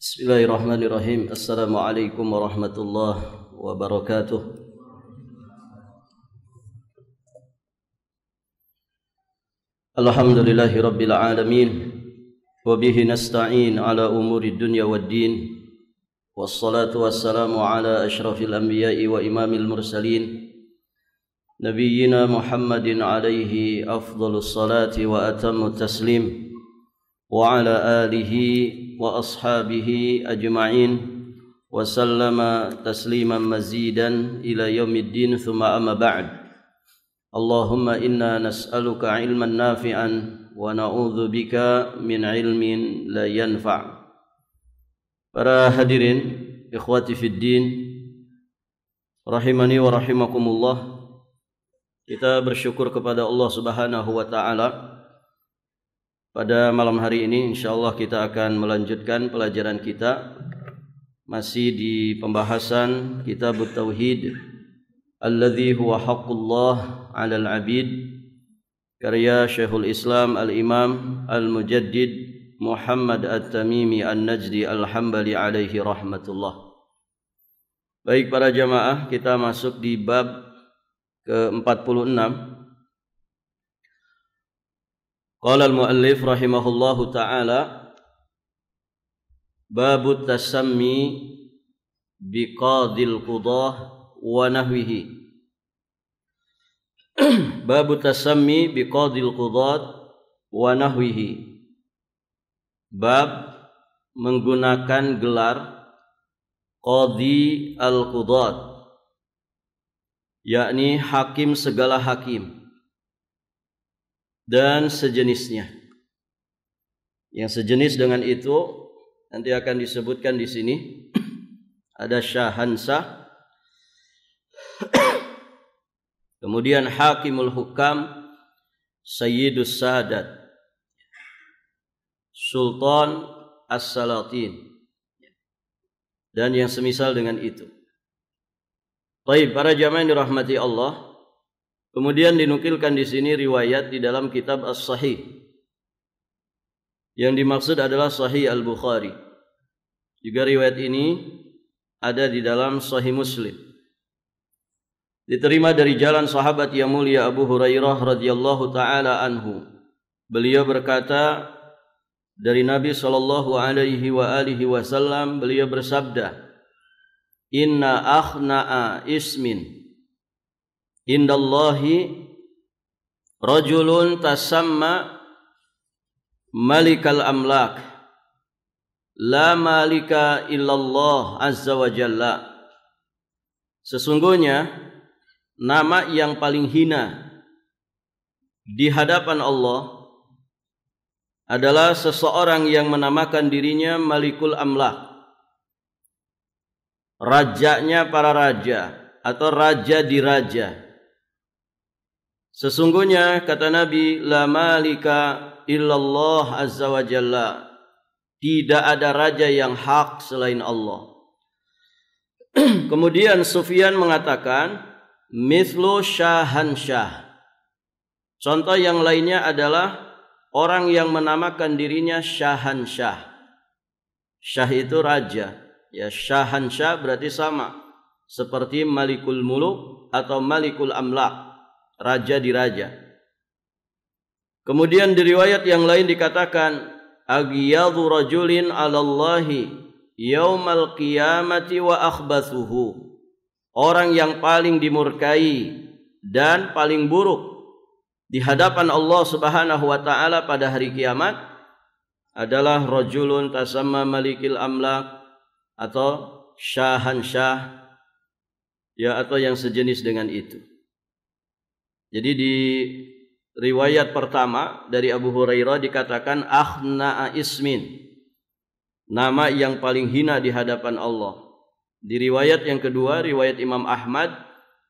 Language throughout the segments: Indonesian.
Bismillahirrahmanirrahim. Assalamualaikum warahmatullahi wabarakatuh. Alhamdulillahi rabbil alamin. Wabihi nasta'in ala umuri dunya waddin. Wassalatu wassalamu ala ashrafil anbiya'i wa imamil mursalin, Nabiyyina Muhammadin alaihi afdalus salati wa atammu taslim, wa ala alihi wa ashabihi ajma'in wa sallama tasliman mazidan ila yaumiddin, thumma amma ba'd. Allahumma inna nas'aluka ilman nafi'an wa na'udzu bika min ilmin la yanfa'. Para hadirin, ikhwati fid din, rahimani wa rahimakumullah. Kita bersyukur kepada Allah Subhanahu wa taala. Pada malam hari ini insyaallah kita akan melanjutkan pelajaran kita masih di pembahasan Kitabut Tauhid alladzi huwa haqqullah 'alal 'abid, karya Syekhul Islam Al-Imam Al-Mujaddid Muhammad At-Tamimi An-Najdi Al-Hambali alaihi rahmatullah. Baik para jamaah, kita masuk di bab ke-46. Qala al-muallif rahimahullahu ta'ala, babut tasammi biqadil qudah wa nahwihi. Babut tasammi biqadil qudah wa nahwihi. Bab menggunakan gelar qadhi al-qudah, yakni hakim segala hakim dan sejenisnya. Yang sejenis dengan itu nanti akan disebutkan di sini. Ada syahansah, kemudian hakimul hukam, sayyidus sadat, sultan as-salatin, dan yang semisal dengan itu. Baik, para jamaah yang dirahmati Allah. Kemudian dinukilkan di sini riwayat di dalam kitab As-Sahih. Yang dimaksud adalah Sahih Al-Bukhari. Juga riwayat ini ada di dalam Sahih Muslim. Diterima dari jalan sahabat yang mulia Abu Hurairah radhiyallahu taala anhu. Beliau berkata, dari Nabi sallallahu alaihi wa alihi wasallam, beliau bersabda, "Inna akhna'a ismin indallahi rajulun tasamma malikal amlak, la malika illallah azza wa jalla." Sesungguhnya nama yang paling hina di hadapan Allah adalah seseorang yang menamakan dirinya Malikul Amlak, rajanya para raja atau raja di raja. Sesungguhnya kata Nabi, la malika illallah azza wa jalla, tidak ada raja yang hak selain Allah. Kemudian Sufyan mengatakan, mithlu syahansyah. Contoh yang lainnya adalah orang yang menamakan dirinya syahansyah. Syah itu raja, ya, syahansyah berarti sama seperti Malikul Muluk atau Malikul Amlak, raja di raja. Kemudian di riwayat yang lain dikatakan, aghyadhu rajulin 'alallahi yaumal qiyamati wa akhbathuhu. Orang yang paling dimurkai dan paling buruk di hadapan Allah Subhanahu wa taala pada hari kiamat adalah rajulun tasamma Malikil Amlak atau syahansyah, ya, atau yang sejenis dengan itu. Jadi di riwayat pertama dari Abu Hurairah dikatakan akhna'a ismin, nama yang paling hina di hadapan Allah. Di riwayat yang kedua, riwayat Imam Ahmad,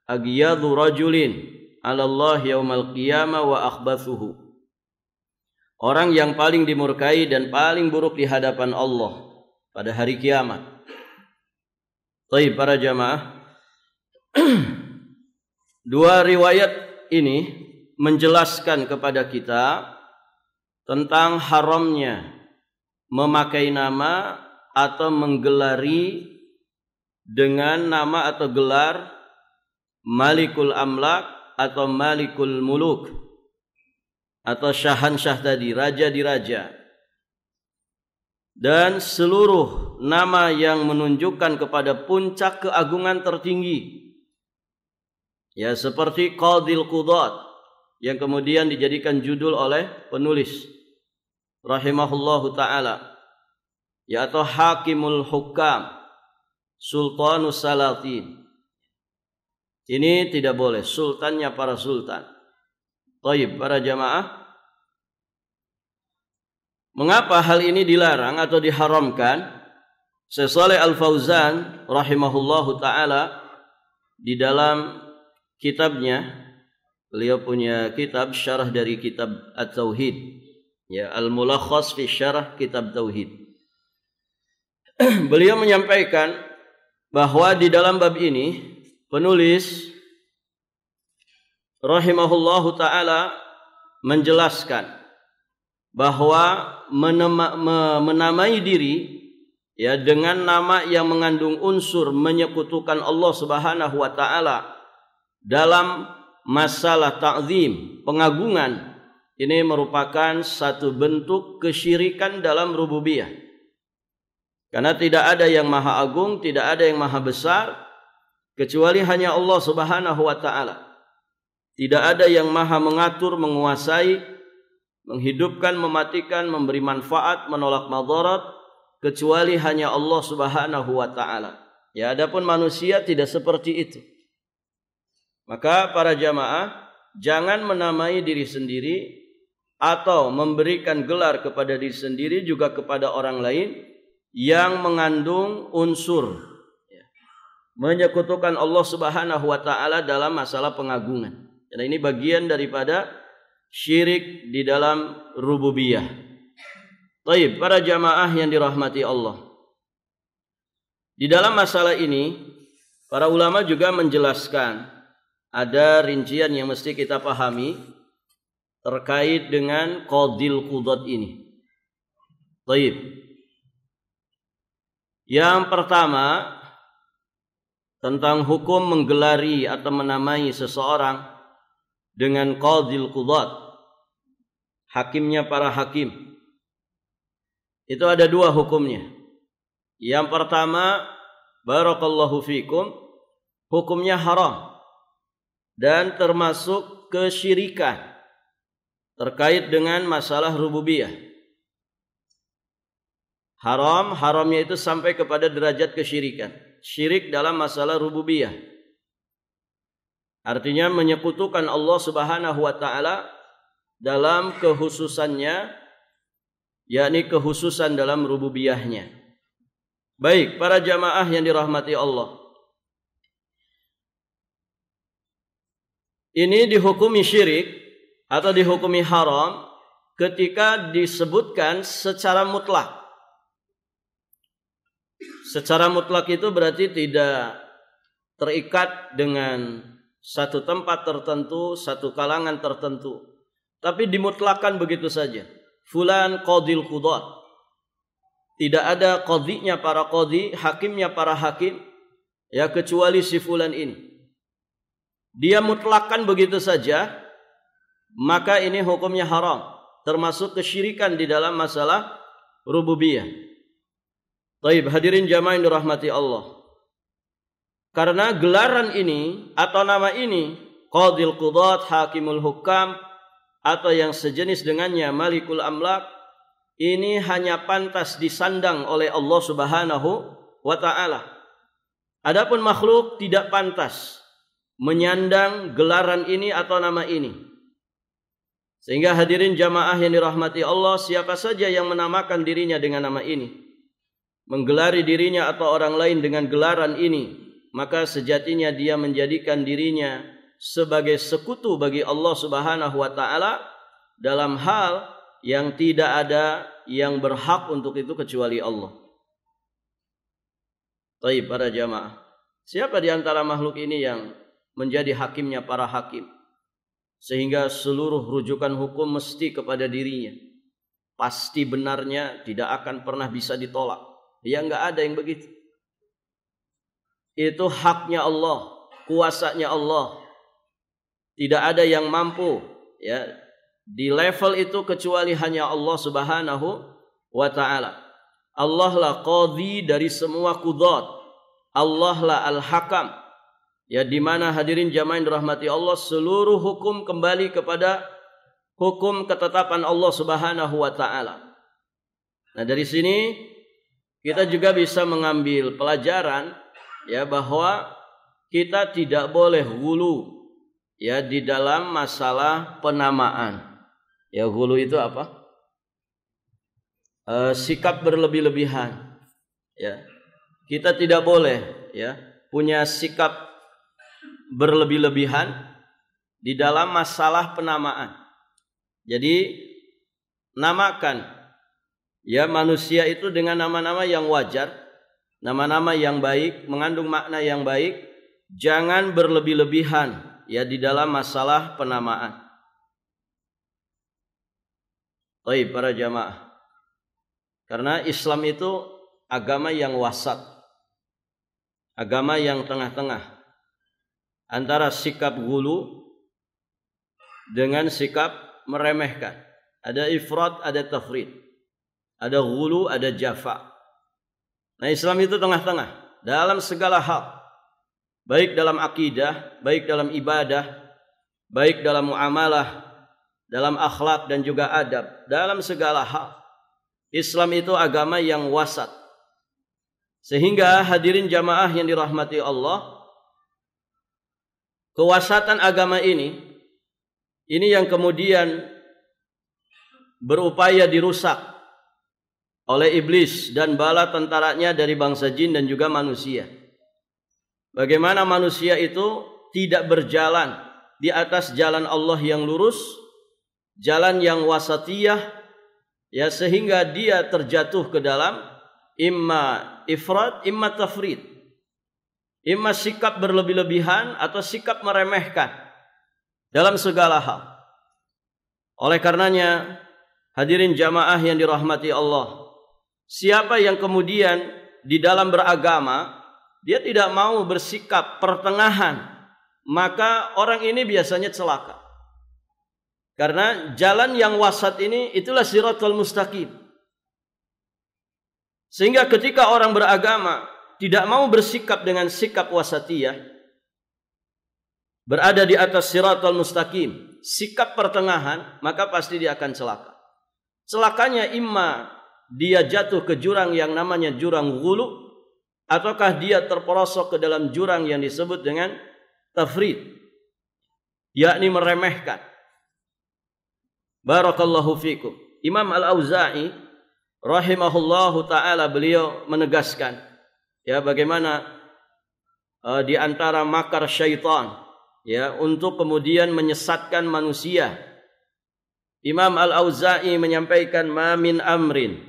aghyadhu rajulin 'alallah yaumal qiyamah wa akhbathuhu. Orang yang paling dimurkai dan paling buruk di hadapan Allah pada hari kiamat. Baik para jamaah, dua riwayat ini menjelaskan kepada kita tentang haramnya memakai nama atau menggelari dengan nama atau gelar Malikul Amlak atau Malikul Muluk atau Syahansyah tadi, raja di raja, dan seluruh nama yang menunjukkan kepada puncak keagungan tertinggi, ya, seperti Qadil Qudat yang kemudian dijadikan judul oleh penulis rahimahullahu ta'ala, ya, atau Hakimul Hukam, Sultanus Salatin. Ini tidak boleh, sultannya para sultan. Taib, para jamaah, mengapa hal ini dilarang atau diharamkan? Syekh Shalih Al-Fauzan rahimahullahu ta'ala di dalam kitabnya, beliau punya kitab syarah dari kitab At-Tauhid, ya, Al-Mulakhas fi Syarah Kitab Tauhid. Beliau menyampaikan bahwa di dalam bab ini penulis rahimahullahu ta'ala menjelaskan bahwa menamai diri, ya, dengan nama yang mengandung unsur menyekutukan Allah Subhanahu wa ta'ala dalam masalah ta'zim, pengagungan, ini merupakan satu bentuk kesyirikan dalam rububiyah. Karena tidak ada yang maha agung, tidak ada yang maha besar kecuali hanya Allah Subhanahu wa ta'ala. Tidak ada yang maha mengatur, menguasai, menghidupkan, mematikan, memberi manfaat, menolak madarat kecuali hanya Allah Subhanahu wa ta'ala. Ya, adapun manusia tidak seperti itu. Maka para jamaah, jangan menamai diri sendiri atau memberikan gelar kepada diri sendiri juga kepada orang lain yang mengandung unsur, ya, menyekutukan Allah Subhanahu wa ta'ala dalam masalah pengagungan. Dan ini bagian daripada syirik di dalam rububiyah. Taib, para jamaah yang dirahmati Allah, di dalam masalah ini para ulama juga menjelaskan ada rincian yang mesti kita pahami terkait dengan Qadil Qudat ini. Taib. Yang pertama, tentang hukum menggelari atau menamai seseorang dengan Qadil Qudat, hakimnya para hakim. Itu ada dua hukumnya. Yang pertama, barakallahu fikum, hukumnya haram dan termasuk kesyirikan terkait dengan masalah rububiyah. Haramnya itu sampai kepada derajat kesyirikan. Syirik dalam masalah rububiyah. Artinya menyekutukan Allah Subhanahu wa ta'ala dalam kehususannya, yakni kehususan dalam rububiyahnya. Baik, para jamaah yang dirahmati Allah, ini dihukumi syirik atau dihukumi haram ketika disebutkan secara mutlak. Secara mutlak itu berarti tidak terikat dengan satu tempat tertentu, satu kalangan tertentu, tapi dimutlakan begitu saja. Fulan Qadil Qudat. Tidak ada qadhinya para qadhi, hakimnya para hakim, ya, kecuali si fulan ini. Dia mutlakkan begitu saja, maka ini hukumnya haram, termasuk kesyirikan di dalam masalah rububiyah. Taib, hadirin jamaah yang dirahmati Allah. Karena gelaran ini atau nama ini, Qadil Qudat, Hakimul Hukam, atau yang sejenis dengannya, Malikul Amlak, ini hanya pantas disandang oleh Allah Subhanahu wa ta'ala. Adapun makhluk tidak pantas menyandang gelaran ini atau nama ini. Sehingga hadirin jamaah yang dirahmati Allah, siapa saja yang menamakan dirinya dengan nama ini, menggelari dirinya atau orang lain dengan gelaran ini, maka sejatinya dia menjadikan dirinya sebagai sekutu bagi Allah Subhanahu wa ta'ala dalam hal yang tidak ada yang berhak untuk itu kecuali Allah. Baik, para jamaah, siapa di antara makhluk ini yang menjadi hakimnya para hakim, sehingga seluruh rujukan hukum mesti kepada dirinya, pasti benarnya tidak akan pernah bisa ditolak? Ya enggak ada yang begitu. Itu haknya Allah, kuasanya Allah. Tidak ada yang mampu ya di level itu kecuali hanya Allah Subhanahu wa taala. Allah lah qadhi dari semua qudat. Allah lah al-hakam. Ya, di mana hadirin jamaah yang dirahmati Allah, seluruh hukum kembali kepada hukum ketetapan Allah Subhanahu wa taala. Nah, dari sini kita juga bisa mengambil pelajaran ya bahwa kita tidak boleh ghulu ya di dalam masalah penamaan. Ya, ghulu itu apa? Sikap berlebih-lebihan. Ya. Kita tidak boleh ya punya sikap berlebih-lebihan di dalam masalah penamaan. Jadi namakan ya manusia itu dengan nama-nama yang wajar, nama-nama yang baik, mengandung makna yang baik. Jangan berlebih-lebihan ya di dalam masalah penamaan. Baik para jamaah. Karena Islam itu agama yang wasat. Agama yang tengah-tengah. Antara sikap ghulu dengan sikap meremehkan. Ada ifrat, ada tafrid. Ada ghulu, ada jafa. Nah, Islam itu tengah-tengah dalam segala hal. Baik dalam akidah, baik dalam ibadah, baik dalam muamalah, dalam akhlak dan juga adab, dalam segala hal. Islam itu agama yang wasat. Sehingga hadirin jamaah yang dirahmati Allah, kewasatan agama ini yang kemudian berupaya dirusak oleh iblis dan bala tentaranya dari bangsa jin dan juga manusia. Bagaimana manusia itu tidak berjalan di atas jalan Allah yang lurus, jalan yang wasatiyah, ya, sehingga dia terjatuh ke dalam imma ifrat, imma tafrid. Imma sikap berlebih-lebihan atau sikap meremehkan dalam segala hal. Oleh karenanya, hadirin jamaah yang dirahmati Allah, siapa yang kemudian di dalam beragama dia tidak mau bersikap pertengahan, maka orang ini biasanya celaka. Karena jalan yang wasat ini itulah siratal mustaqim. Sehingga ketika orang beragama tidak mau bersikap dengan sikap wasatiyah, berada di atas siratal mustaqim, sikap pertengahan, maka pasti dia akan celaka. Celakanya imma dia jatuh ke jurang yang namanya jurang ghulu, ataukah dia terperosok ke dalam jurang yang disebut dengan tafrid, yakni meremehkan. Barakallahu fikum. Imam Al-Auza'i rahimahullahu ta'ala, beliau menegaskan ya bagaimana di antara makar syaitan ya untuk kemudian menyesatkan manusia. Imam Al-Auza'i menyampaikan, ma min amrin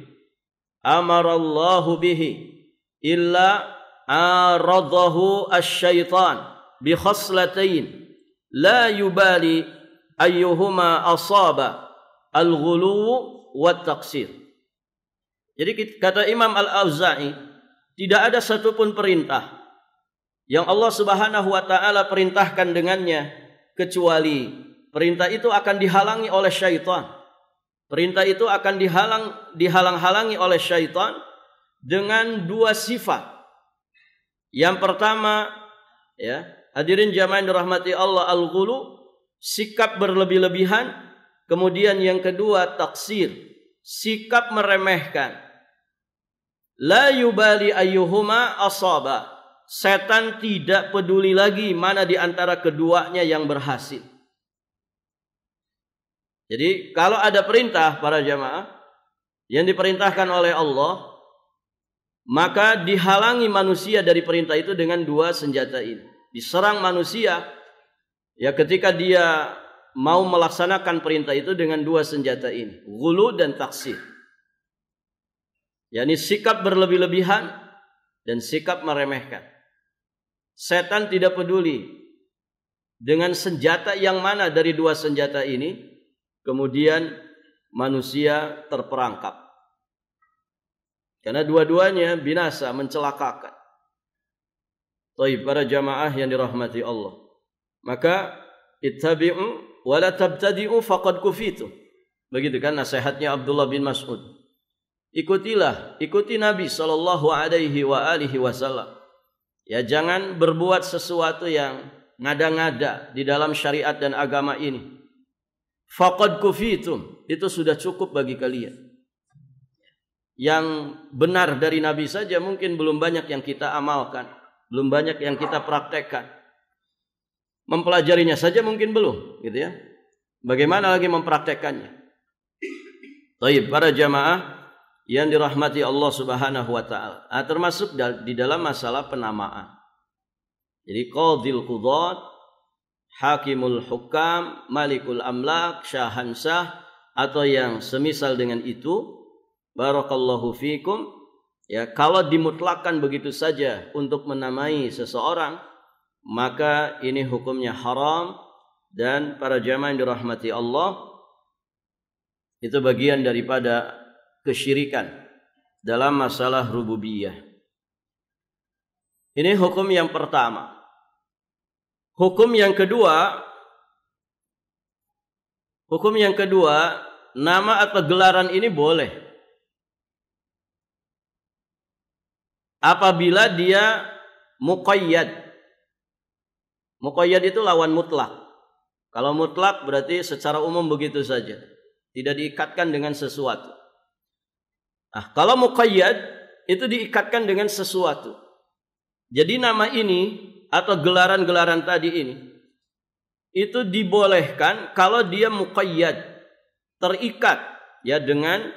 amarallahu bihi illa aradahu asy-syaitan bi khaslatain la yubali ayyuhuma asaba al-ghulu wa taqsir. Jadi kata Imam Al-Auza'i, tidak ada satupun perintah yang Allah Subhanahu wa taala perintahkan dengannya kecuali perintah itu akan dihalangi oleh syaitan. Perintah itu akan dihalang-halangi oleh syaitan dengan dua sifat. Yang pertama ya, hadirin jamaah yang dirahmati Allah, al-ghulu, sikap berlebih-lebihan. Kemudian yang kedua taksir, sikap meremehkan. La yubali ayyuhuma asaba. Setan tidak peduli lagi mana di antara keduanya yang berhasil. Jadi kalau ada perintah para jamaah yang diperintahkan oleh Allah, maka dihalangi manusia dari perintah itu dengan dua senjata ini. Diserang manusia ya ketika dia mau melaksanakan perintah itu dengan dua senjata ini, ghulu dan taksir. yakni sikap berlebih-lebihan dan sikap meremehkan. Setan tidak peduli dengan senjata yang mana dari dua senjata ini, kemudian manusia terperangkap. Karena dua-duanya binasa, mencelakakan. Baik, para jamaah yang dirahmati Allah. Maka ittabi'u wa la tabtadi'u faqad kufitu. Begitu kan nasihatnya Abdullah bin Mas'ud. Ikuti Nabi sallallahu alaihi wasallam. Ya, jangan berbuat sesuatu yang ngada-ngada di dalam syariat dan agama ini. Faqad kufitum, itu sudah cukup bagi kalian. Yang benar dari Nabi saja mungkin belum banyak yang kita amalkan, belum banyak yang kita praktekkan. Mempelajarinya saja mungkin belum, gitu ya. Bagaimana lagi mempraktekkannya? Baik, para jamaah yang dirahmati Allah Subhanahu wa taala. Termasuk di dalam masalah penamaan. Jadi qadhil qudat, hakimul hukam, malikul amlak, syahansah atau yang semisal dengan itu. Barakallahu fikum. Ya, kalau dimutlakkan begitu saja untuk menamai seseorang, maka ini hukumnya haram. Dan para jamaah yang dirahmati Allah, itu bagian daripada kesyirikan dalam masalah rububiyah. Ini hukum yang pertama. Hukum yang kedua, nama atau gelaran ini boleh apabila dia muqayyad. Muqayyad itu lawan mutlak. Kalau mutlak berarti secara umum begitu saja, tidak diikatkan dengan sesuatu. Kalau muqayyad itu diikatkan dengan sesuatu. Jadi nama ini atau gelaran-gelaran tadi ini itu dibolehkan kalau dia muqayyad, terikat ya dengan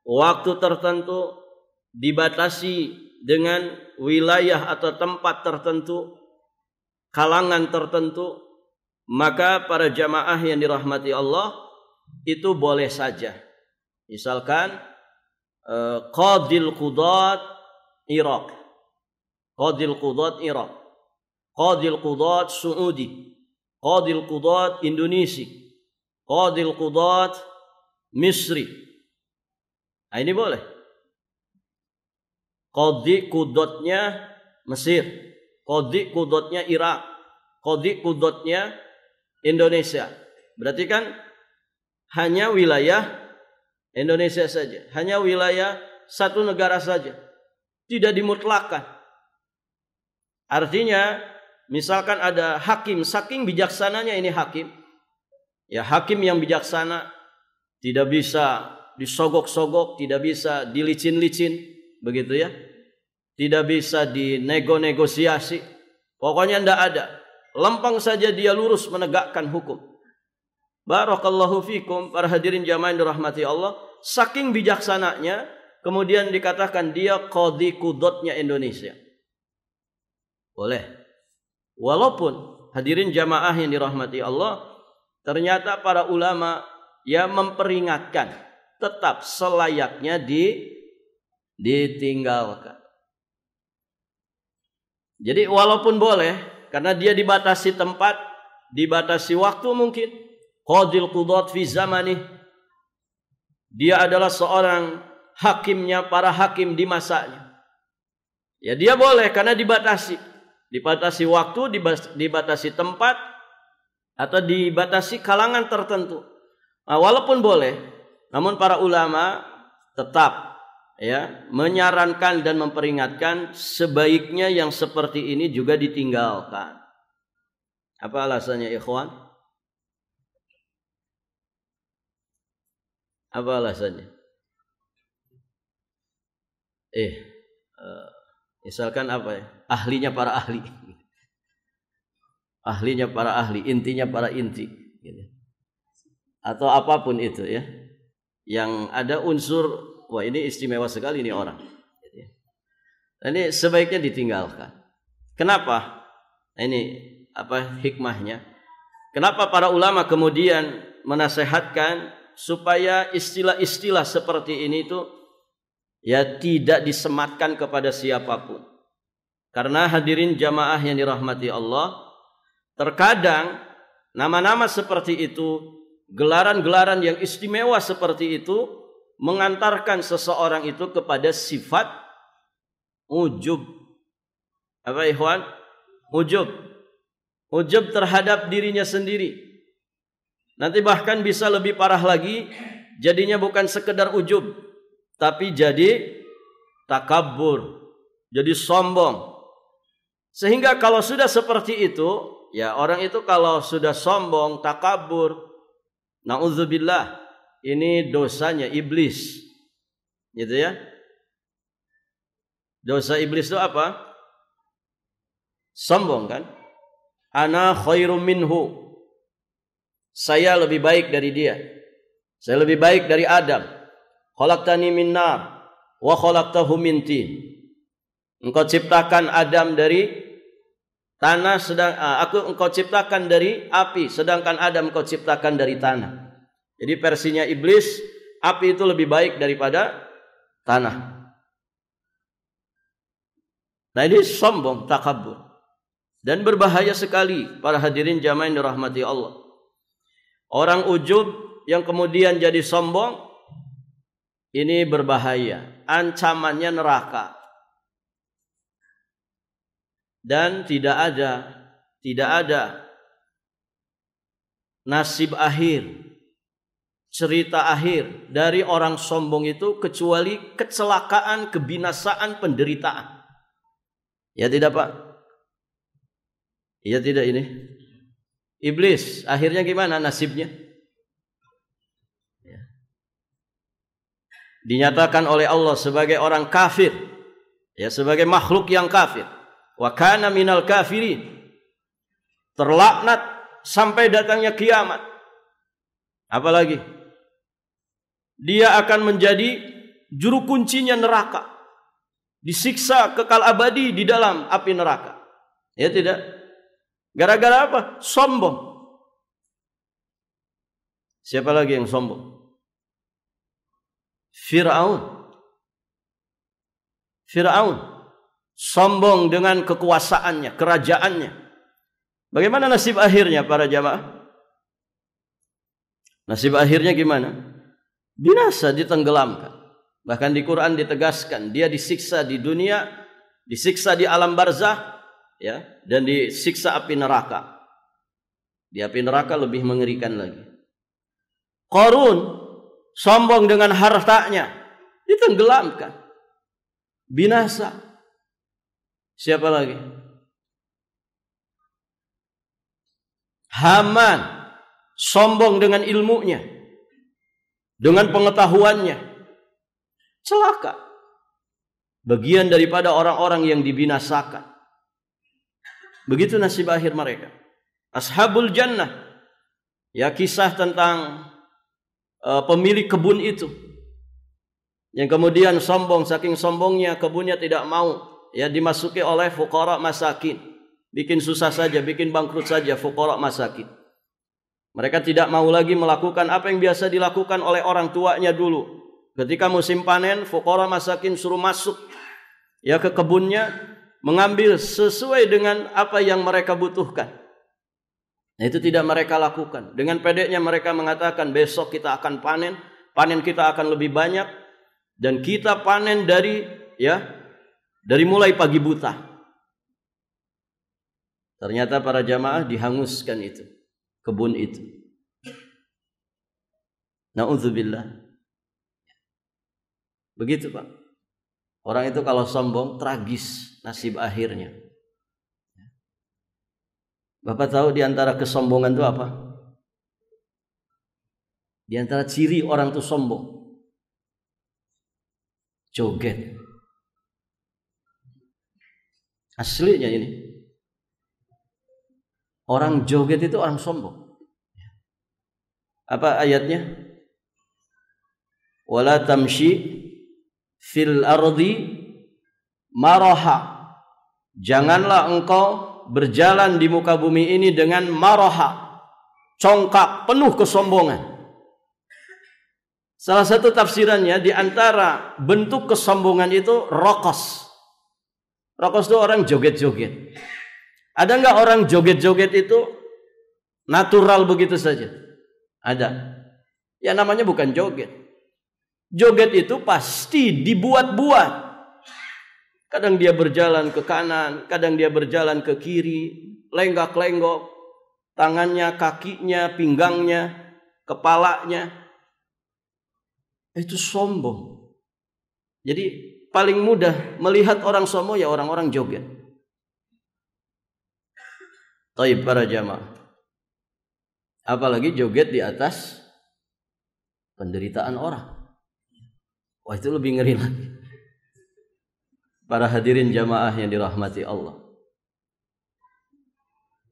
waktu tertentu, dibatasi dengan wilayah atau tempat tertentu, kalangan tertentu, maka para jamaah yang dirahmati Allah itu boleh saja. Misalkan qadil qudat Irak, qadil qudat Irak, qadil qudat Saudi, qadil qudat Indonesia, qadil qudat Misri. Ini boleh. Qadhi qudotnya Mesir, qadhi qudotnya Irak, qadhi qudotnya Indonesia. Berarti kan hanya wilayah Indonesia saja, hanya wilayah satu negara saja, tidak dimutlakkan. Artinya misalkan ada hakim, saking bijaksananya ini hakim, ya hakim yang bijaksana, tidak bisa disogok-sogok, tidak bisa dilicin-licin, begitu ya, tidak bisa dinego-negosiasi, pokoknya tidak ada, lempeng saja dia lurus menegakkan hukum. Barakallahu fikum, para hadirin jamaah yang dirahmati Allah, saking bijaksananya kemudian dikatakan dia qadhi qudotnya Indonesia. Boleh. Walaupun hadirin jamaah yang dirahmati Allah, ternyata para ulama yang memperingatkan tetap selayaknya ditinggalkan. Jadi walaupun boleh, karena dia dibatasi tempat, dibatasi waktu mungkin. Qadil qudat fi zamani, dia adalah seorang hakimnya para hakim di masanya. Ya dia boleh karena dibatasi waktu, dibatasi tempat, atau dibatasi kalangan tertentu. Walaupun boleh, namun para ulama tetap ya menyarankan dan memperingatkan sebaiknya yang seperti ini juga ditinggalkan. Apa alasannya, ikhwan? Apa alasannya? Misalkan apa ya? Ahlinya para ahli. Ahlinya para ahli, intinya para inti. Atau apapun itu ya. Yang ada unsur, wah ini istimewa sekali ini orang. Ini sebaiknya ditinggalkan. Kenapa? Ini apa hikmahnya? Kenapa para ulama kemudian menasehatkan supaya istilah-istilah seperti ini itu ya tidak disematkan kepada siapapun. Karena hadirin jamaah yang dirahmati Allah, terkadang nama-nama seperti itu, gelaran-gelaran yang istimewa seperti itu mengantarkan seseorang itu kepada sifat ujub. Apa ikhwan? Ujub. Ujub terhadap dirinya sendiri. Nanti bahkan bisa lebih parah lagi, jadinya bukan sekedar ujub, tapi jadi takabur, jadi sombong. Sehingga kalau sudah seperti itu, ya orang itu kalau sudah sombong, takabur, na'udzubillah, ini dosanya iblis. Gitu ya. Dosa iblis itu apa? Sombong kan? Ana khairum minhu. Saya lebih baik dari dia. Saya lebih baik dari Adam. Khalaqtani min nar wa khalaqtahu min tin. Engkau ciptakan Adam dari tanah, engkau ciptakan dari api, sedangkan Adam engkau ciptakan dari tanah. Jadi versinya iblis, api itu lebih baik daripada tanah. Nah ini sombong, takabur. Dan berbahaya sekali para hadirin jamaah yang dirahmati Allah. Orang ujub yang kemudian jadi sombong, ini berbahaya. Ancamannya neraka. Dan tidak ada nasib akhir, cerita akhir dari orang sombong itu kecuali kecelakaan, kebinasaan, penderitaan. Ya tidak Pak? Iya tidak ini? Iblis akhirnya gimana nasibnya? Ya. Dinyatakan oleh Allah sebagai orang kafir, ya, sebagai makhluk yang kafir. Wa kana minal kafirin. Terlaknat sampai datangnya kiamat. Apalagi? Dia akan menjadi juru kuncinya neraka. Disiksa kekal abadi di dalam api neraka. Ya tidak? Gara-gara apa? Sombong. Siapa lagi yang sombong? Fir'aun. Sombong dengan kekuasaannya, kerajaannya. Bagaimana nasib akhirnya para jamaah? Nasib akhirnya gimana? Binasa, ditenggelamkan. Bahkan di Quran ditegaskan, dia disiksa di dunia, disiksa di alam barzah, ya, dan disiksa api neraka. Di api neraka lebih mengerikan lagi. Qarun sombong dengan hartanya, ditenggelamkan, binasa. Siapa lagi? Haman sombong dengan ilmunya, dengan pengetahuannya, celaka. Bagian daripada orang-orang yang dibinasakan. Begitu nasib akhir mereka. Ashabul jannah, ya, kisah tentang pemilik kebun itu yang kemudian sombong, saking sombongnya kebunnya tidak mau, ya, dimasuki oleh fuqara masakin. Bikin susah saja, bikin bangkrut saja fuqara masakin. Mereka tidak mau lagi melakukan apa yang biasa dilakukan oleh orang tuanya dulu. Ketika musim panen, fuqara masakin suruh masuk, ya, ke kebunnya, mengambil sesuai dengan apa yang mereka butuhkan. Nah, itu tidak mereka lakukan. Dengan pedeknya mereka mengatakan, besok kita akan panen, panen kita akan lebih banyak, dan kita panen dari mulai pagi buta. Ternyata para jamaah dihanguskan itu, kebun itu. Na'udzubillah. Begitu Pak. Orang itu kalau sombong, tragis nasib akhirnya. Bapak tahu di antara kesombongan itu apa? Di antara ciri orang itu sombong, joget. Aslinya ini. Orang joget itu orang sombong. Apa ayatnya? Wala tamshi fil ardi maraha. Janganlah engkau berjalan di muka bumi ini dengan maraha, congkak, penuh kesombongan. Salah satu tafsirannya, di antara bentuk kesombongan itu rokos. Rokos itu orang joget-joget. Ada nggak orang joget-joget itu natural begitu saja? Ada. Ya namanya bukan joget. Joget itu pasti dibuat-buat. Kadang dia berjalan ke kanan, kadang dia berjalan ke kiri, lenggak-lenggok, tangannya, kakinya, pinggangnya, kepalanya. Itu sombong. Jadi paling mudah melihat orang sombong ya orang-orang joget. Taib para jamaah. Apalagi joget di atas penderitaan orang. Wah, itu lebih ngeri lagi. Para hadirin jamaah yang dirahmati Allah.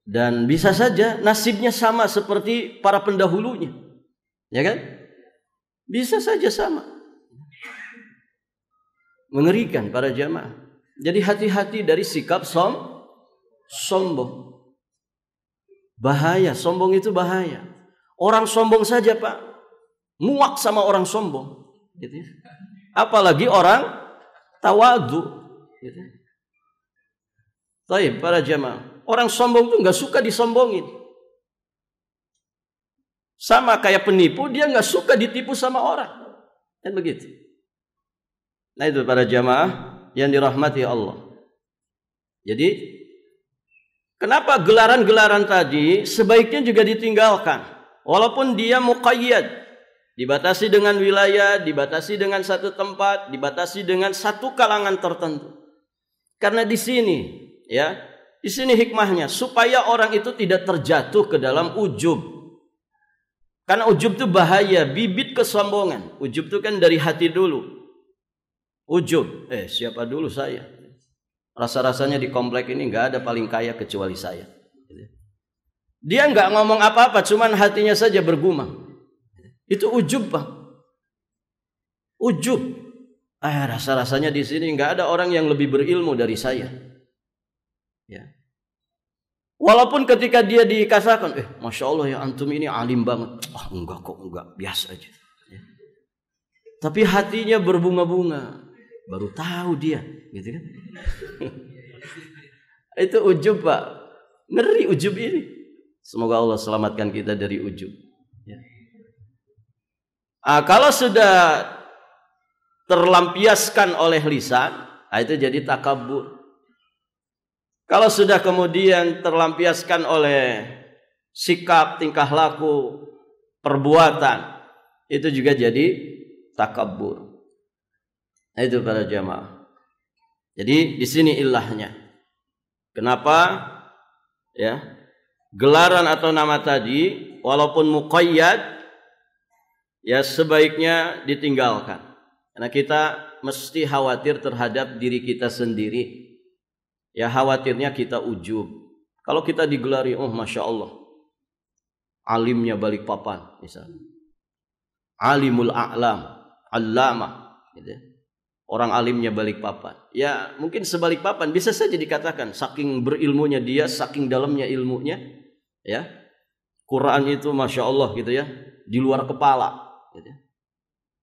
Dan bisa saja nasibnya sama seperti para pendahulunya. Ya kan? Bisa saja sama. Mengerikan para jamaah. Jadi hati-hati dari sikap sombong. Bahaya, sombong itu bahaya. Orang sombong saja Pak, muak sama orang sombong. Gitu ya. Apalagi orang tawadu. Gitu. Baik, para jamaah. Orang sombong itu nggak suka disombongin. Sama kayak penipu, dia nggak suka ditipu sama orang. Kan begitu. Nah itu para jamaah yang dirahmati Allah. Jadi kenapa gelaran-gelaran tadi sebaiknya juga ditinggalkan. Walaupun dia muqayyad, dibatasi dengan wilayah, dibatasi dengan satu tempat, dibatasi dengan satu kalangan tertentu. Karena di sini, ya, di sini hikmahnya supaya orang itu tidak terjatuh ke dalam ujub. Karena ujub itu bahaya, bibit kesombongan. Ujub itu kan dari hati dulu. Ujub, siapa dulu saya? Rasa-rasanya di komplek ini nggak ada paling kaya kecuali saya. Dia nggak ngomong apa-apa, cuman hatinya saja bergumam. Itu ujub Pak. Ujub. Rasa-rasanya di sini nggak ada orang yang lebih berilmu dari saya. Ya. Walaupun ketika dia dikatakan, masya Allah ya antum ini alim banget. Enggak kok, enggak, biasa aja. Ya. Tapi hatinya berbunga-bunga. Baru tahu dia, gitu kan? Itu ujub Pak. Ngeri ujub ini. Semoga Allah selamatkan kita dari ujub. Ya. Kalau sudah terlampiaskan oleh lisan, itu jadi takabur. Kalau sudah kemudian terlampiaskan oleh sikap, tingkah laku, perbuatan, itu juga jadi takabur. Nah, itu para jamaah. Jadi di sini ilahnya. Kenapa? Ya. Gelaran atau nama tadi walaupun muqayyad ya sebaiknya ditinggalkan. Karena kita mesti khawatir terhadap diri kita sendiri. Ya khawatirnya kita ujub. Kalau kita digelari, masya Allah, alimnya Balikpapan misalnya. Alimul a'lam, allamah gitu. Orang alimnya Balikpapan. Ya mungkin sebalikpapan bisa saja dikatakan saking berilmunya dia, saking dalamnya ilmunya, ya. Quran itu masya Allah gitu ya, di luar kepala. Gitu.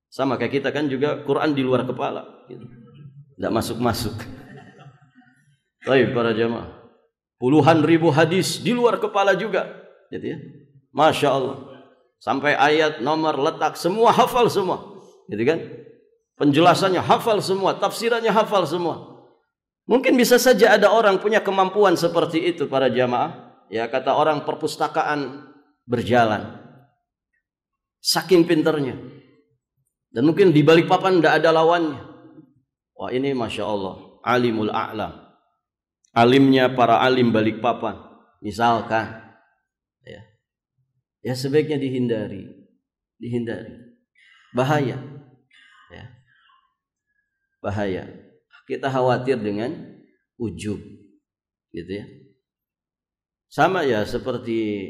Sama kayak kita kan juga Quran di luar kepala. Gitu. Tidak masuk-masuk. Baik para jamaah. Puluhan ribu hadis di luar kepala juga. Gitu ya. Masya Allah. Sampai ayat, nomor, letak semua hafal semua. Gitu kan? Penjelasannya hafal semua, tafsirannya hafal semua. Mungkin bisa saja ada orang punya kemampuan seperti itu para jamaah. Ya kata orang perpustakaan berjalan. Saking pinternya. Dan mungkin di Balikpapan tidak ada lawannya. Wah ini masya Allah, alimul a'lam. Alimnya para alim Balikpapan. Misalkan. Ya sebaiknya dihindari. Bahaya. Ya. Bahaya. Kita khawatir dengan ujub, gitu ya. Sama ya seperti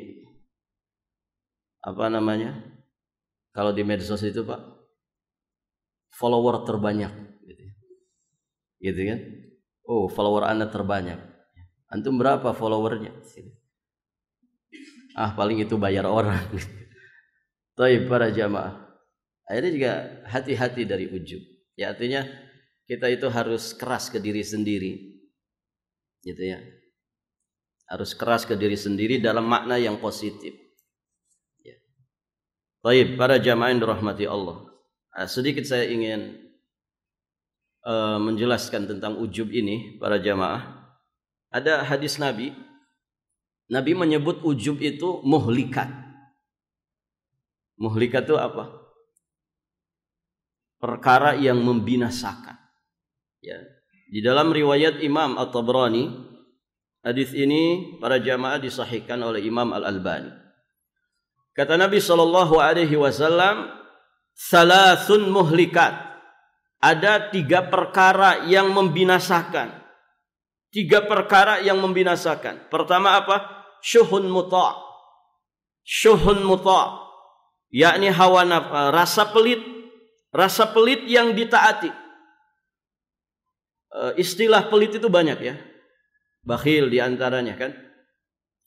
apa namanya? Kalau di medsos itu Pak, follower terbanyak, gitu kan? Oh, follower Anda terbanyak. Antum berapa followernya? Paling itu bayar orang. Tapi para jamaah, akhirnya juga hati-hati dari ujub. Ya artinya kita itu harus keras ke diri sendiri, gitu ya. Harus keras ke diri sendiri dalam makna yang positif. Ya. Baik para jamaah yang dirahmati Allah. Sedikit saya ingin menjelaskan tentang ujub ini para jamaah. Ada hadis Nabi menyebut ujub itu muhlikat. Muhlikat itu apa? Perkara yang membinasakan. Ya. Di dalam riwayat Imam At-Tabrani, hadis ini para jamaah disahihkan oleh Imam Al-Albani. Kata Nabi SAW, salasun muhlikat. Ada 3 perkara yang membinasakan. 3 perkara yang membinasakan. Pertama apa? Syuhun muta'. Syuhun muta'. Yakni hawa nafsu, rasa pelit. Rasa pelit yang ditaati. Istilah pelit itu banyak ya. Bakhil diantaranya kan.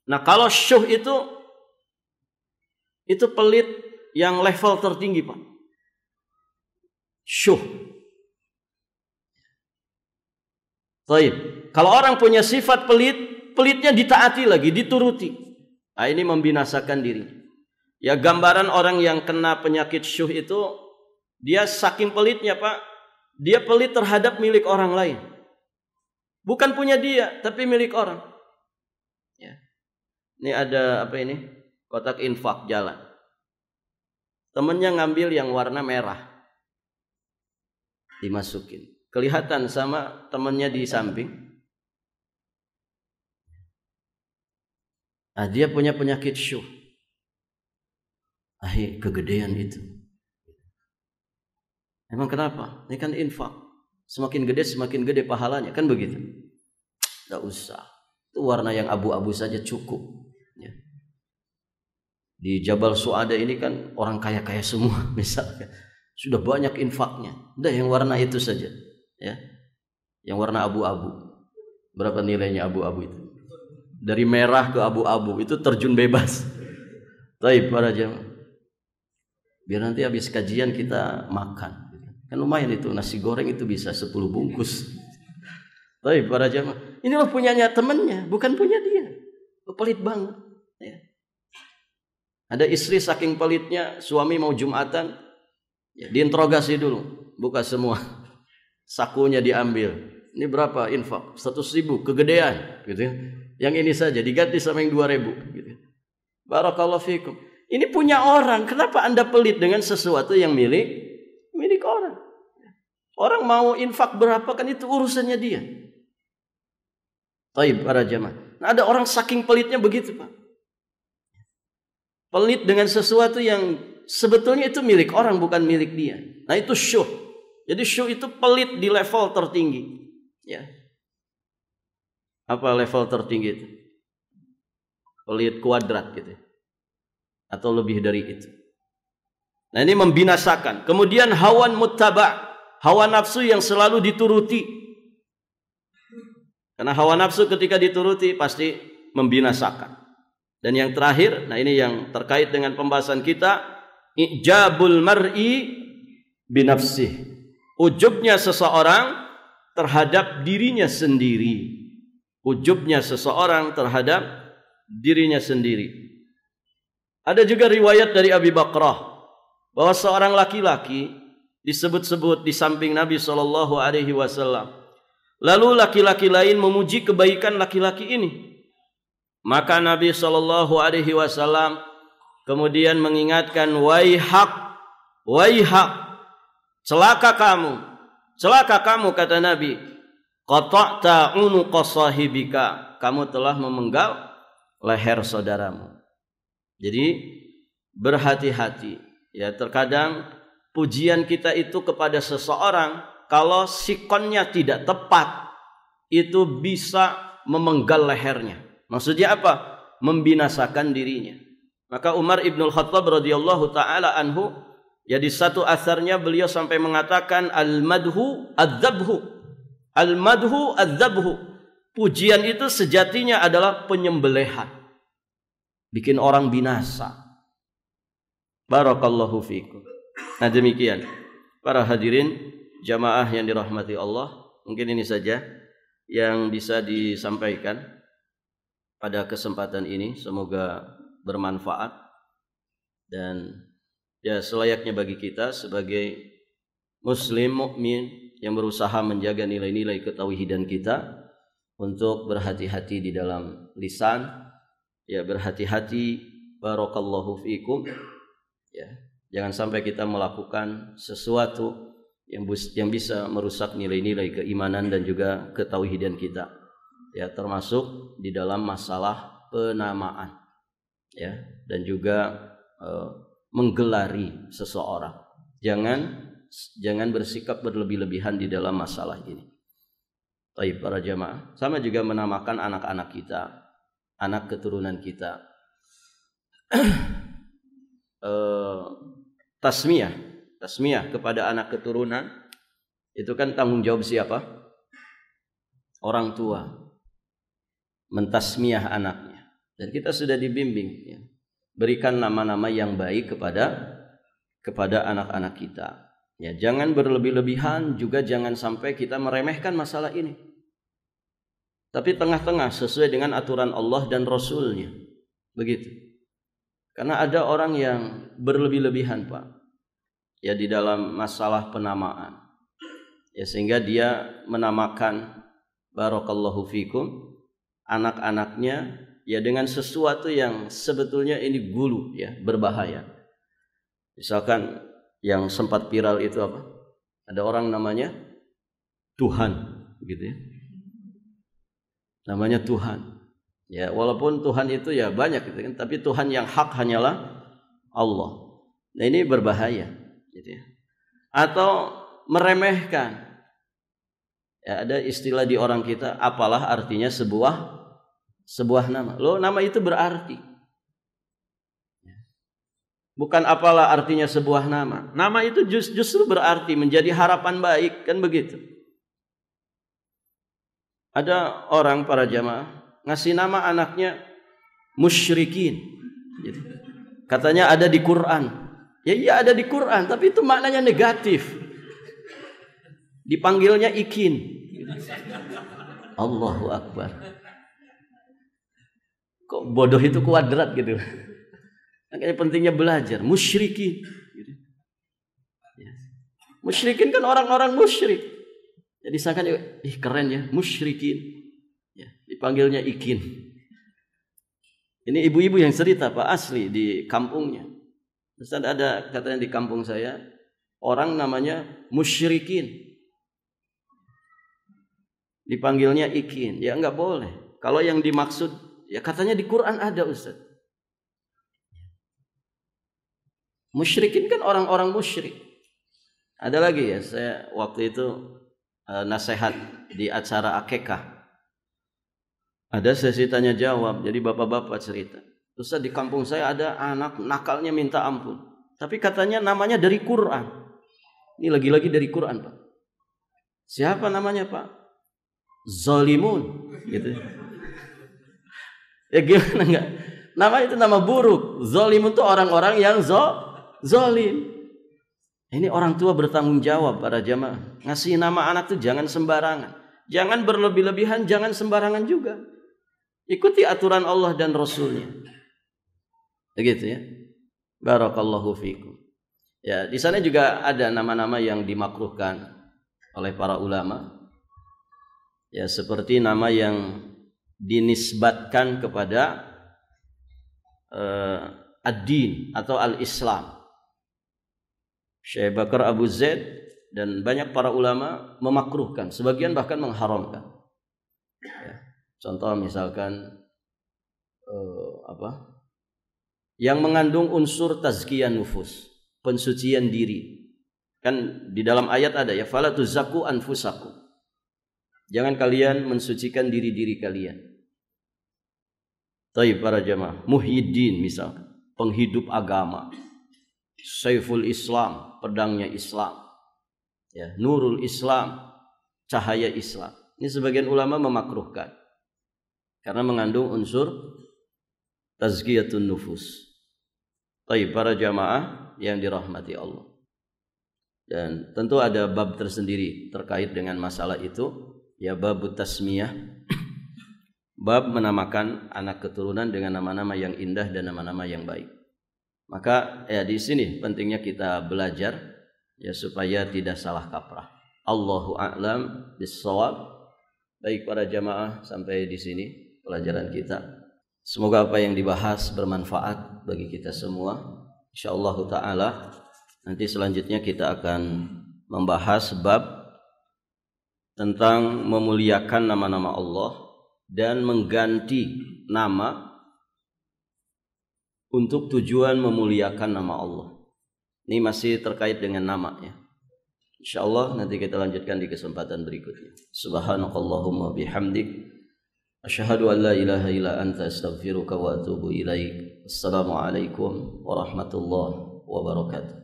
Nah kalau syuh itu pelit yang level tertinggi Pak. Syuh. Baik. Kalau orang punya sifat pelit, pelitnya ditaati lagi, dituruti. Nah, ini membinasakan diri. Ya gambaran orang yang kena penyakit syuh itu, dia saking pelitnya Pak, dia pelit terhadap milik orang lain. Bukan punya dia, tapi milik orang. Ya. Ini ada apa ini? Kotak infak jalan. Temennya ngambil yang warna merah. Dimasukin. Kelihatan sama temannya di samping. Nah, dia punya penyakit syuh. Kegedean itu. Emang kenapa? Ini kan infak. Semakin gede pahalanya. Kan begitu. Tidak usah. Itu warna yang abu-abu saja cukup. Ya. Di Jabal Su'ada ini kan orang kaya-kaya semua misalkan. Sudah banyak infaknya. Udah yang warna itu saja. Ya, yang warna abu-abu. Berapa nilainya abu-abu itu? Dari merah ke abu-abu itu terjun bebas. Baik para jamaah. Biar nanti habis kajian kita makan. Kan lumayan itu nasi goreng itu bisa 10 bungkus. Baik para jamaah. Ini loh punyanya temannya, bukan punya dia. Pelit banget. Ya. Ada istri saking pelitnya, suami mau Jumatan, ya, diinterogasi dulu, buka semua. Sakunya diambil. Ini berapa infak? 100.000 kegedean gitu. Yang ini saja diganti sama yang 2.000 gitu. Barakallahu fikum. Ini punya orang, kenapa Anda pelit dengan sesuatu yang milik orang? Orang mau infak berapa kan itu urusannya dia. Baik para jamaah. Nah, ada orang saking pelitnya begitu, Pak. Pelit dengan sesuatu yang sebetulnya itu milik orang bukan milik dia. Nah, itu syuh. Jadi syuh itu pelit di level tertinggi. Ya. Apa level tertinggi itu? Pelit kuadrat gitu. Atau lebih dari itu. Nah ini membinasakan. Kemudian hawan muttaba'. Hawa nafsu yang selalu dituruti. Karena hawa nafsu ketika dituruti pasti membinasakan. Dan yang terakhir, nah ini yang terkait dengan pembahasan kita. Ijabul mar'i binafsih. Ujubnya seseorang terhadap dirinya sendiri. Ujubnya seseorang terhadap dirinya sendiri. Ada juga riwayat dari Abi Bakrah bahwa seorang laki-laki disebut-sebut di samping Nabi SAW. Lalu laki-laki lain memuji kebaikan laki-laki ini. Maka Nabi SAW kemudian mengingatkan, waihak, celaka kamu kata Nabi, qata'ta unuqa sahibika, kamu telah memenggal leher saudaramu. Jadi berhati-hati ya, terkadang pujian kita itu kepada seseorang kalau sikonnya tidak tepat itu bisa memenggal lehernya. Maksudnya apa? Membinasakan dirinya. Maka Umar ibn Khattab radhiyallahu taala anhu, ya di satu asarnya beliau sampai mengatakan al-madhu adzabhu. Al-madhu adzabhu. Pujian itu sejatinya adalah penyembelihan. Bikin orang binasa. Barakallahu fikum. Nah demikian para hadirin jamaah yang dirahmati Allah, mungkin ini saja yang bisa disampaikan pada kesempatan ini. Semoga bermanfaat dan ya selayaknya bagi kita sebagai muslim mukmin yang berusaha menjaga nilai-nilai ketauhidan kita untuk berhati-hati di dalam lisan, ya berhati-hati, barakallahu fiikum, ya jangan sampai kita melakukan sesuatu yang bisa merusak nilai-nilai keimanan dan juga ketauhidan kita, ya termasuk di dalam masalah penamaan, ya dan juga menggelari seseorang. Jangan bersikap berlebih-lebihan di dalam masalah ini. Baik para jamaah, sama juga menamakan anak-anak kita, anak keturunan kita. Tasmiyah kepada anak keturunan itu kan tanggung jawab siapa? Orang tua mentasmiyah anaknya, dan kita sudah dibimbing, ya. Berikan nama-nama yang baik kepada anak-anak kita, ya jangan berlebih-lebihan, juga jangan sampai kita meremehkan masalah ini, tapi tengah-tengah sesuai dengan aturan Allah dan Rasulnya, begitu. Karena ada orang yang berlebih-lebihan, Pak, ya di dalam masalah penamaan, ya sehingga dia menamakan barakallahu fikum anak-anaknya ya dengan sesuatu yang sebetulnya ini gulu, ya berbahaya. Misalkan yang sempat viral itu apa? Ada orang namanya Tuhan, gitu ya. Namanya Tuhan. Ya, walaupun Tuhan itu ya banyak gitu kan, tapi Tuhan yang hak hanyalah Allah. Nah, ini berbahaya, gitu ya. Atau meremehkan. Ya, ada istilah di orang kita, apalah artinya sebuah nama. Loh, nama itu berarti. Bukan apalah artinya sebuah nama. Nama itu justru berarti menjadi harapan baik, kan begitu. Ada orang para jamaah ngasih nama anaknya musyrikin, gitu. Katanya ada di Quran. Ya iya ada di Quran, tapi itu maknanya negatif. Dipanggilnya ikin, gitu. Allahu Akbar. Kok bodoh itu kuadrat gitu. Makanya pentingnya belajar. Musyrikin, gitu. Ya. Musyrikin kan orang-orang musyrik. Jadi seakan keren ya, musyrikin. Ya, dipanggilnya ikin. Ini ibu-ibu yang cerita, Pak, asli di kampungnya. Terus ada katanya di kampung saya orang namanya musyrikin, dipanggilnya ikin. Ya enggak boleh. Kalau yang dimaksud ya katanya di Quran ada, Ustaz. Musyrikin kan orang-orang musyrik. Ada lagi ya, saya waktu itu nasihat di acara akikah. Ada sesi tanya jawab, jadi bapak-bapak cerita. Ustaz, di kampung saya ada anak nakalnya minta ampun, tapi katanya namanya dari Quran. Ini lagi-lagi dari Quran, Pak. Siapa namanya, Pak? Zalimun, gitu. Ya gimana enggak? Nama itu nama buruk. Zalimun itu orang-orang yang zalim. Ini orang tua bertanggung jawab para jamaah. Ngasih nama anak itu jangan sembarangan. Jangan berlebih-lebihan, jangan sembarangan juga. Ikuti aturan Allah dan Rasulnya. Begitu ya. Barakallahu fikum. Ya, di sana juga ada nama-nama yang dimakruhkan oleh para ulama. Ya, seperti nama yang dinisbatkan kepada ad-din atau al-Islam. Syekh Bakar Abu Zaid dan banyak para ulama memakruhkan, sebagian bahkan mengharamkan. Ya. Contoh misalkan yang mengandung unsur tazkiyah nufus, pensucian diri. Kan di dalam ayat ada ya, fala tuzakku anfusakum. Jangan kalian mensucikan diri-diri kalian. Taib para jamaah, Muhyiddin misalkan, penghidup agama. Saiful Islam, pedangnya Islam. Ya, Nurul Islam, cahaya Islam. Ini sebagian ulama memakruhkan karena mengandung unsur tazkiyatun nufus. Taib para jamaah yang dirahmati Allah. Dan tentu ada bab tersendiri terkait dengan masalah itu, ya babut tasmiyah. Bab menamakan anak keturunan dengan nama-nama yang indah dan nama-nama yang baik. Maka ya di sini pentingnya kita belajar ya supaya tidak salah kaprah. Allahu a'lam bissawab. Baik para jamaah, sampai di sini pelajaran kita. Semoga apa yang dibahas bermanfaat bagi kita semua. Insyaallah taala nanti selanjutnya kita akan membahas bab tentang memuliakan nama-nama Allah dan mengganti nama untuk tujuan memuliakan nama Allah. Ini masih terkait dengan nama ya. Insyaallah nanti kita lanjutkan di kesempatan berikutnya. Subhanakallahumma bihamdik asyhadu an la ilaha illa anta astaghfiruka wa atubu ilaik. Assalamualaikum warahmatullahi wabarakatuh.